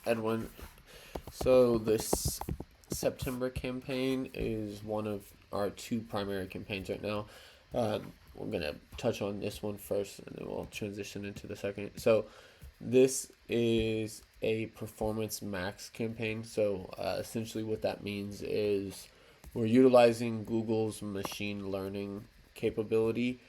Edwin. So this September campaign is one of our two primary campaigns right now. We're gonna touch on this one first, and then we'll transition into the second. So this is a performance max campaign. So essentially, what that means is we're utilizing Google's machine learning capability,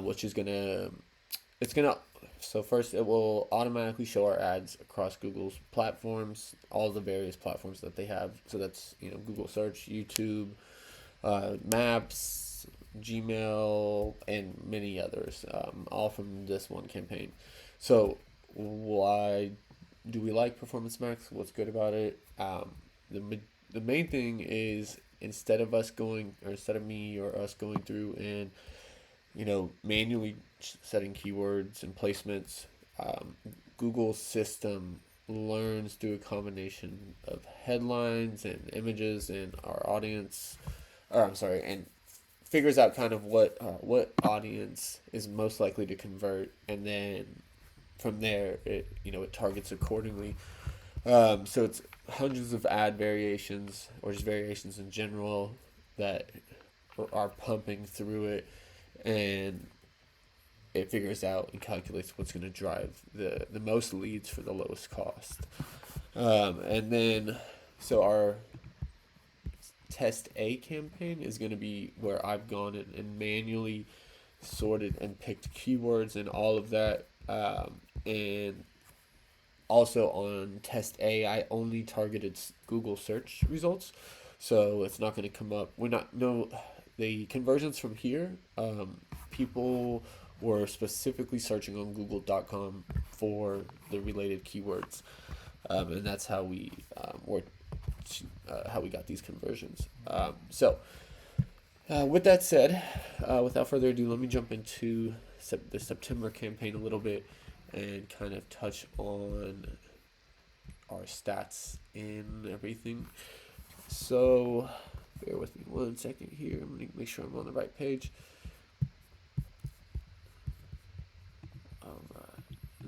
which is gonna it's gonna so first it will automatically show our ads across Google's platforms, all the various platforms that they have. So that's Google search, YouTube, Maps, Gmail, and many others, all from this one campaign. So why do we like Performance Max? What's good about it? The main thing is instead of me or us going through and manually setting keywords and placements, Google's system learns through a combination of headlines and images and our audience, and figures out kind of what audience is most likely to convert, and then from there it targets accordingly. So it's hundreds of ad variations or just variations in general that are pumping through it, and it figures out and calculates what's going to drive the most leads for the lowest cost. And then, so our test A campaign is going to be where I've gone and manually sorted and picked keywords and all of that. And also on test A, I only targeted Google search results. So it's not going to come up. The conversions from here, people were specifically searching on google.com for the related keywords, and that's how we got these conversions. With that said, without further ado, let me jump into the September campaign a little bit and kind of touch on our stats and everything. So bear with me one second here. I'm going to make sure I'm on the right page.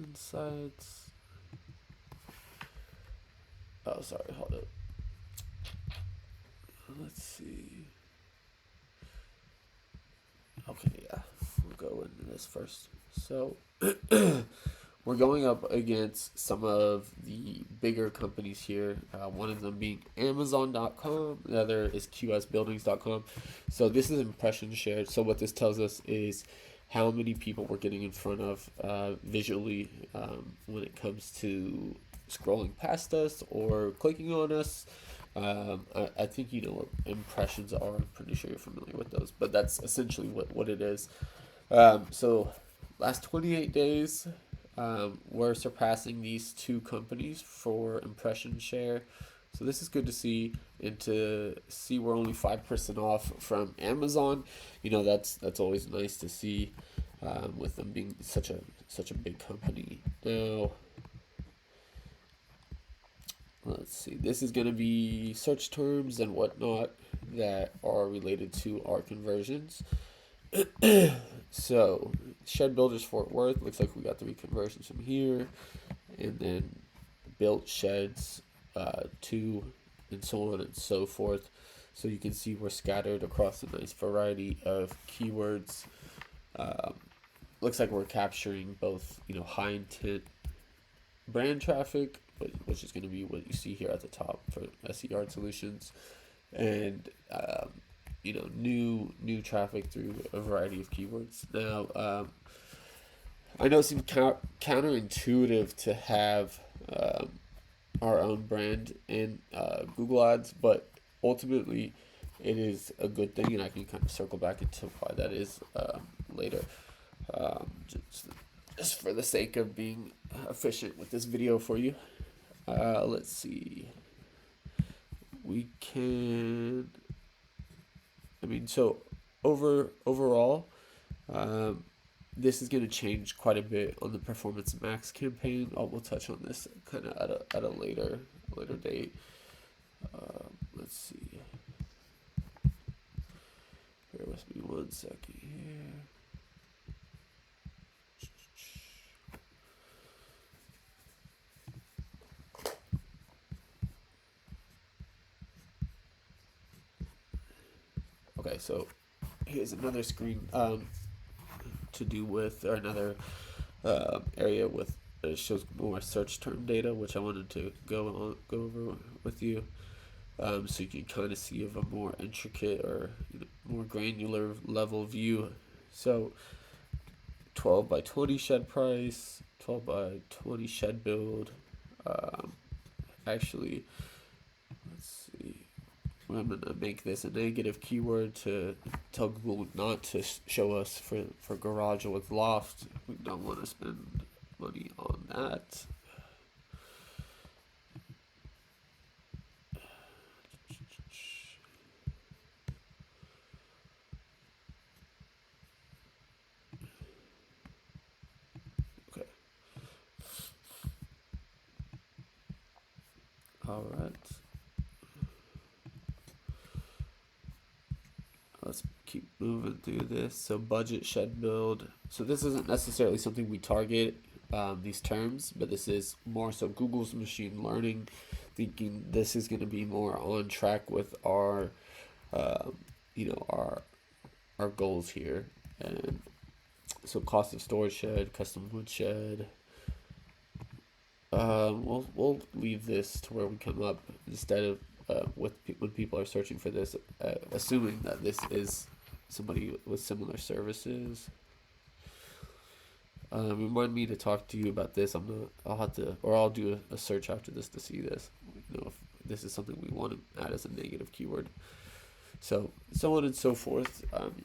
Insights. Oh, sorry. Hold up. Let's see. Okay, yeah. We'll go into this first. So we're going up against some of the bigger companies here. One of them being Amazon.com. The other is QSBuildings.com. So this is impression shared. So what this tells us is how many people we're getting in front of visually when it comes to scrolling past us or clicking on us. I think you know what impressions are. I'm pretty sure you're familiar with those, but that's essentially what it is. So last 28 days, we're surpassing these two companies for impression share. So this is good to see, and to see we're only 5% off from Amazon. That's always nice to see, with them being such a big company. Now, let's see. This is going to be search terms and whatnot that are related to our conversions. So, Shed Builders Fort Worth, looks like we got 3 conversions from here, and then built sheds 2, and so on and so forth. So you can see we're scattered across a nice variety of keywords. Looks like we're capturing both high intent brand traffic, which is going to be what you see here at the top for SER solutions, and new traffic through a variety of keywords. Now, I know it seems counterintuitive to have our own brand in Google Ads, but ultimately it is a good thing, and I can kind of circle back into why that is later. Just for the sake of being efficient with this video for you. Let's see. We can. So overall, this is going to change quite a bit on the Performance Max campaign. We'll touch on this kind of at a later date. Let's see. Bear with me one second here. Okay, so here's another screen to do with, or another area with shows more search term data, which I wanted to go over with you, so you can kind of see of a more intricate or more granular level view. So 12 by 20 shed price, 12 by 20 shed build. Um, Actually, let's see. I'm gonna make this a negative keyword to tell Google not to show us for garage with loft. We don't want to spend money on that. Okay. All right. Let's keep moving through this. So budget shed build. So this isn't necessarily something we target, these terms, but this is more so Google's machine learning, thinking this is going to be more on track with our, um, our goals here. And so cost of storage shed, custom wood shed. We'll leave this to where we come up instead of when people are searching for this, assuming that this is somebody with similar services. Remind me to talk to you about this. I'll have to, or I'll do a search after this to see this. If this is something we want to add as a negative keyword. So on and so forth.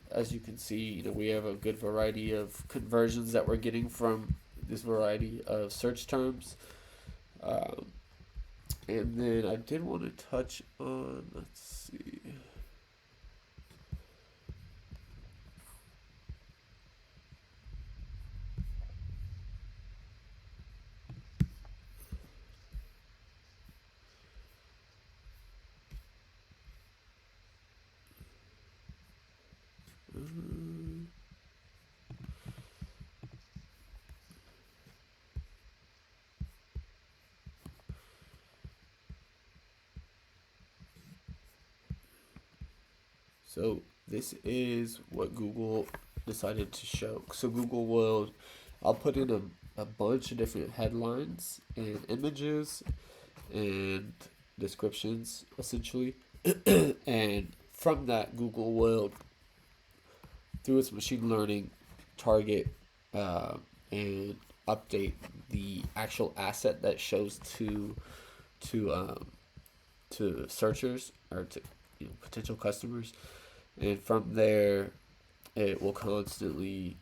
As you can see, we have a good variety of conversions that we're getting from this variety of search terms. And then I did want to touch on, let's see. So this is what Google decided to show. So I'll put in a bunch of different headlines and images and descriptions essentially. And from that, Google will, through its machine learning, target and update the actual asset that shows to searchers or to potential customers, and from there it will continually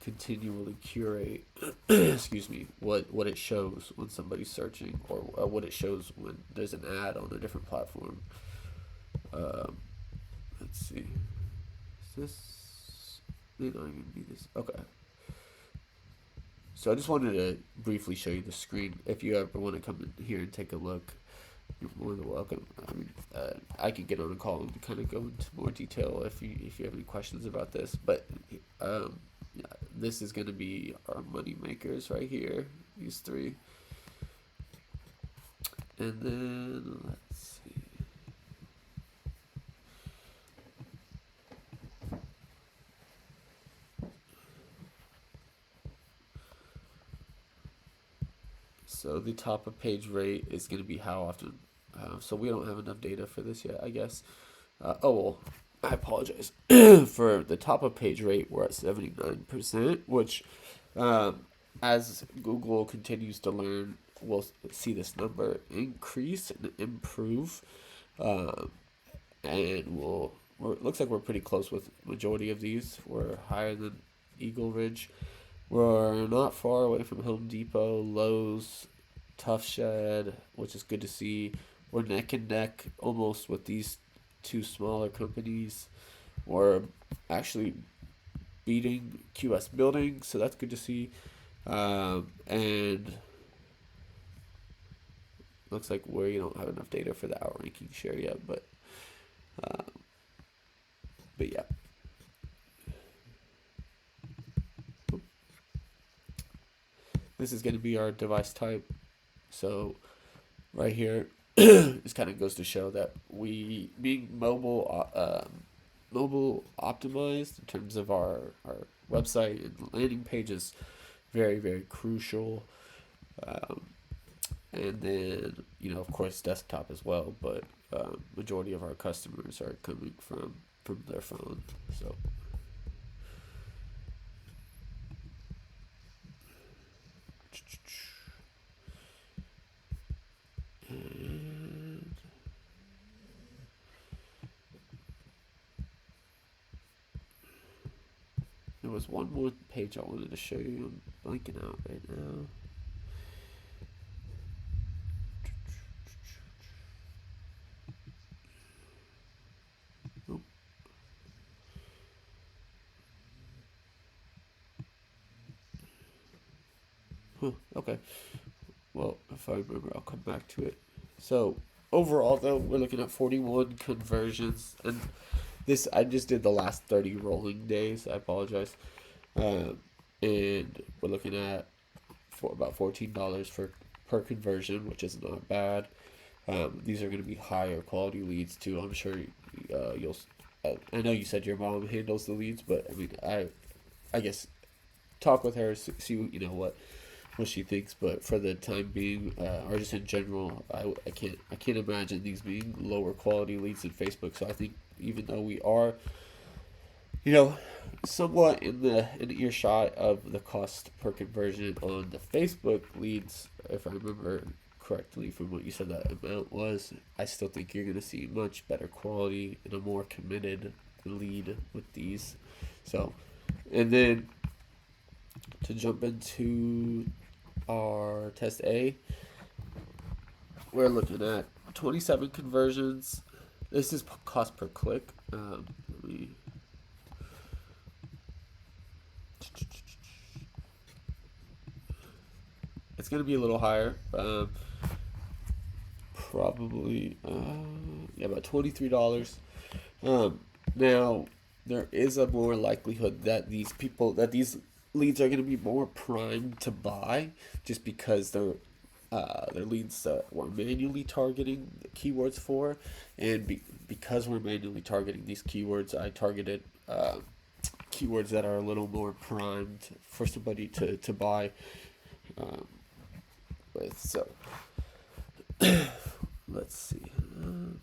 curate excuse me, what it shows when somebody's searching, or what it shows when there's an ad on a different platform. Let's see, is this, may not even be this. Okay, so I just wanted to briefly show you the screen. If you ever want to come in here and take a look, you're more than welcome. I mean, I can get on a call and kind of go into more detail if you have any questions about this. But yeah, this is going to be our money makers right here, these three. And then let's see. So the top of page rate is going to be how often. So we don't have enough data for this yet, I guess. Oh well, I apologize. For the top of page rate, we're at 79%, which, as Google continues to learn, we'll see this number increase and improve. And it looks like we're pretty close with majority of these. We're higher than Eagle Ridge. We're not far away from Home Depot, Lowe's, Tough Shed, which is good to see. We're neck and neck almost with these two smaller companies. We're actually beating QS Building, so that's good to see. And looks like we don't have enough data for the outranking share yet, but yeah. This is going to be our device type. So right here, this kind of goes to show that being mobile, mobile optimized in terms of our website and landing pages. Very, very crucial. Um, and then, of course, desktop as well. But majority of our customers are coming from their phone. So, and there was one more page I wanted to show you. I'm blanking out right now. Oh, huh, okay. Well, if I remember, I'll come back to it. So overall, though, we're looking at 41 conversions, and this I just did the last 30 rolling days. I apologize. And we're looking at for about $14 for per conversion, which is not bad. These are going to be higher quality leads too. I'm sure you'll. I know you said your mom handles the leads, but I mean, I guess talk with her, see what she thinks. But for the time being, or just in general, I can't imagine these being lower quality leads than Facebook. So I think even though we are, somewhat in earshot of the cost per conversion on the Facebook leads, if I remember correctly from what you said that amount was, I still think you're going to see much better quality and a more committed lead with these. So, and then to jump into our test A, we're looking at 27 conversions. This is cost per click. Let me It's going to be a little higher. Probably, about $23. Now, there is a more likelihood that these leads are going to be more primed to buy, just because they're leads that we're manually targeting the keywords for, and because we're manually targeting these keywords, I targeted keywords that are a little more primed for somebody to buy um, with. So let's see.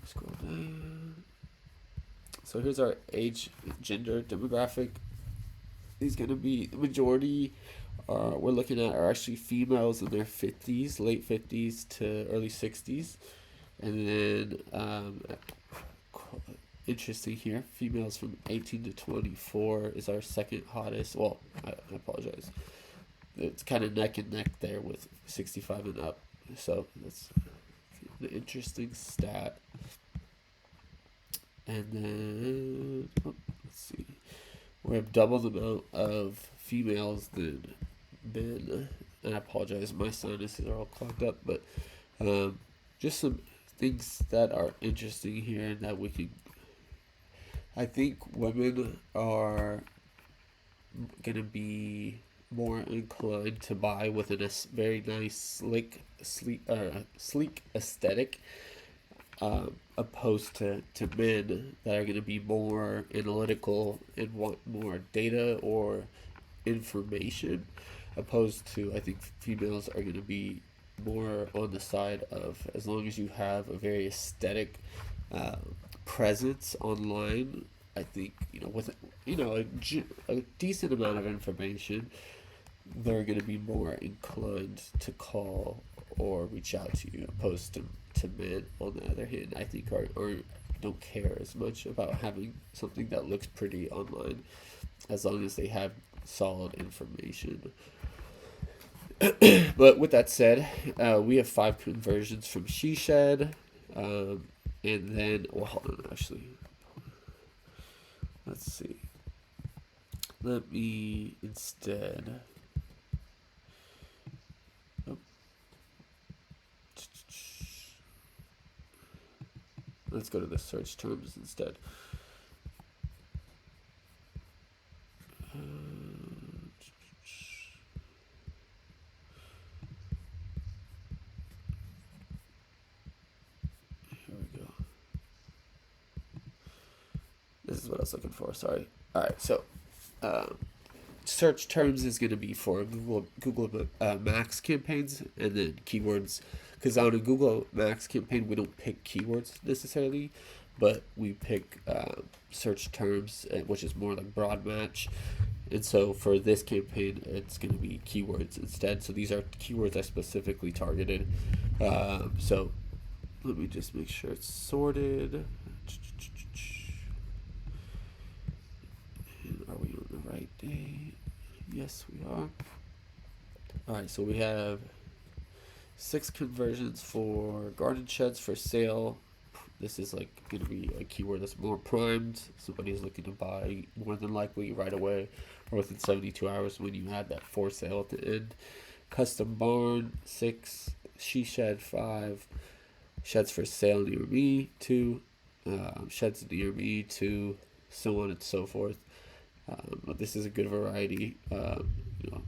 Scroll down. So here's our age, gender, demographic. These gonna be the majority. We're looking at are actually females in their 50s, late 50s to early 60s, and then interesting here, females from 18 to 24 is our second hottest. Well, I apologize. It's kind of neck and neck there with 65 and up. So that's an interesting stat. And then, let's see. We have double the amount of females than men. And I apologize, my sinuses are all clogged up. But just some things that are interesting here and that we can. I think women are going to be more inclined to buy with a very nice, sleek aesthetic, opposed to men that are going to be more analytical and want more data or information, opposed to, I think, females are going to be more on the side of, as long as you have a very aesthetic presence online, I think, with a decent amount of information, they're going to be more inclined to call or reach out to you, opposed to men, on the other hand, I think, or don't care as much about having something that looks pretty online, as long as they have solid information. But with that said, we have 5 conversions from She Shed, and then, well, hold on, actually, let's see. Let me instead. Let's go to the search terms instead. Here we go. This is what I was looking for. Sorry. All right. So, um, search terms is going to be for Google Max campaigns, and then keywords. Because on a Google Max campaign, we don't pick keywords necessarily, but we pick search terms, which is more like broad match. And so for this campaign, it's going to be keywords instead. So these are keywords I specifically targeted. So let me just make sure it's sorted. And are we on the right day? Yes, we are. All right, so we have 6 conversions for garden sheds for sale. This is like going to be a keyword that's more primed. Somebody's looking to buy more than likely right away or within 72 hours when you add that for sale at the end. Custom barn 6, she shed 5, sheds for sale near me 2, sheds near me 2, so on and so forth. But this is a good variety. You know,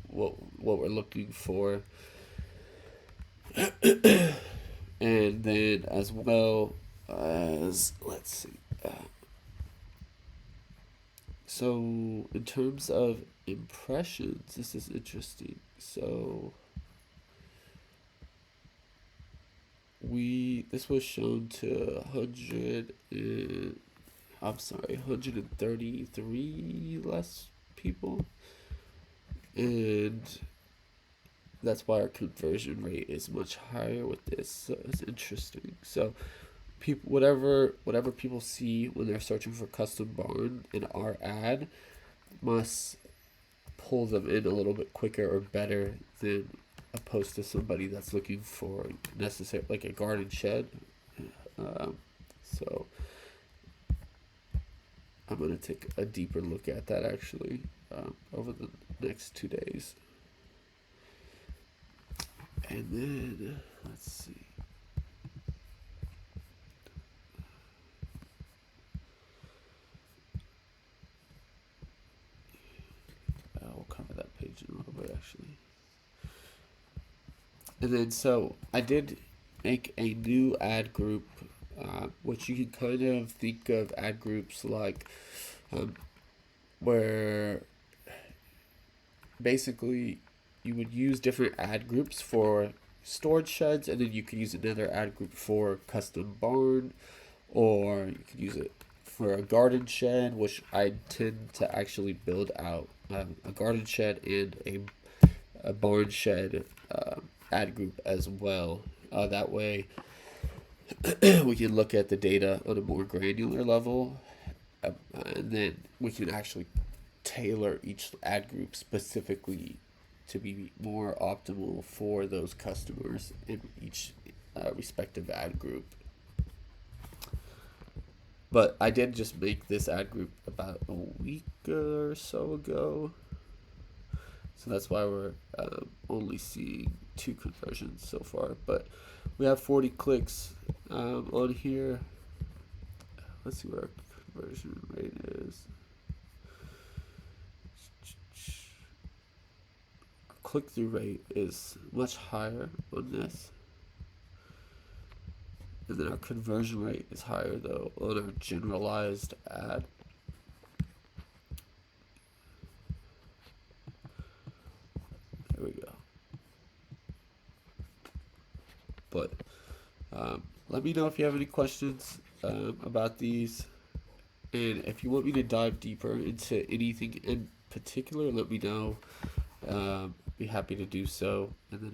what we're looking for. And then as well as, let's see. So in terms of impressions, this is interesting. So this was shown to 133 less people, and that's why our conversion rate is much higher with this. So it's interesting. So people, whatever people see when they're searching for custom barn in our ad must pull them in a little bit quicker or better than opposed to somebody that's looking for necessary like a garden shed. So I'm gonna take a deeper look at that actually over the next 2 days. And then, let's see. We'll cover that page in a little bit, actually. And then, so I did make a new ad group, which you can kind of think of ad groups like where basically you would use different ad groups for storage sheds, and then you could use another ad group for custom barn, or you could use it for a garden shed, which I tend to actually build out a garden shed and a barn shed ad group as well. That way we can look at the data on a more granular level, and then we can actually tailor each ad group specifically to be more optimal for those customers in each respective ad group. But I did just make this ad group about a week or so ago, so that's why we're only seeing 2 conversions so far. But we have 40 clicks on here. Let's see what our conversion rate is. Click-through rate is much higher on this, and then our conversion rate is higher though on our generalized ad. There we go. But let me know if you have any questions about these, and if you want me to dive deeper into anything in particular, let me know. Be happy to do so. And then